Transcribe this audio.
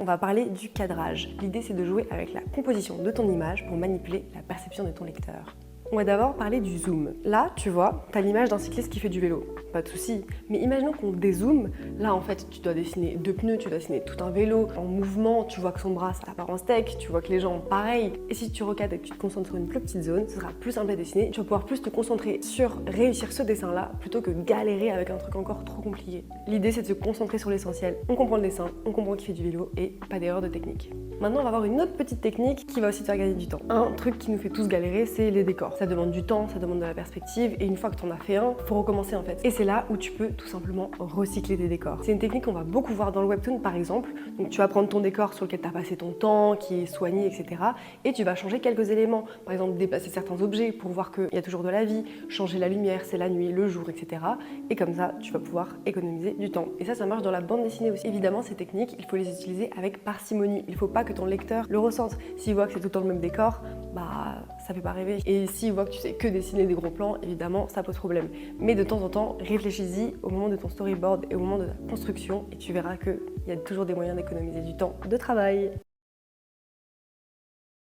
On va parler du cadrage. L'idée, c'est de jouer avec la composition de ton image pour manipuler la perception de ton lecteur. On va d'abord parler du zoom. Là, tu vois, tu as l'image d'un cycliste qui fait du vélo. Pas de souci. Mais imaginons qu'on dézoome. Là, en fait, tu dois dessiner deux pneus, tu dois dessiner tout un vélo en mouvement. Tu vois que son bras, ça part en steak. Tu vois que les jambes, pareil. Et si tu recadres et que tu te concentres sur une plus petite zone, ce sera plus simple à dessiner. Tu vas pouvoir plus te concentrer sur réussir ce dessin-là plutôt que galérer avec un truc encore trop compliqué. L'idée, c'est de se concentrer sur l'essentiel. On comprend le dessin, on comprend qu'il fait du vélo et pas d'erreur de technique. Maintenant, on va voir une autre petite technique qui va aussi te faire gagner du temps. Un truc qui nous fait tous galérer, c'est les décors. Ça demande du temps, ça demande de la perspective et une fois que tu en as fait un, faut recommencer en fait. Et c'est là où tu peux tout simplement recycler tes décors. C'est une technique qu'on va beaucoup voir dans le webtoon par exemple. Donc tu vas prendre ton décor sur lequel tu as passé ton temps, qui est soigné, etc. Et tu vas changer quelques éléments. Par exemple, déplacer certains objets pour voir qu'il y a toujours de la vie, changer la lumière, c'est la nuit, le jour, etc. Et comme ça, tu vas pouvoir économiser du temps. Et ça marche dans la bande dessinée aussi. Évidemment, ces techniques, il faut les utiliser avec parcimonie. Il ne faut pas que ton lecteur le ressente. S'il voit que c'est tout le temps le même décor, ça fait pas rêver. Et s'il voit que tu sais que dessiner des gros plans, évidemment, ça pose problème. Mais de temps en temps, réfléchis-y au moment de ton storyboard et au moment de ta construction et tu verras qu'il y a toujours des moyens d'économiser du temps de travail.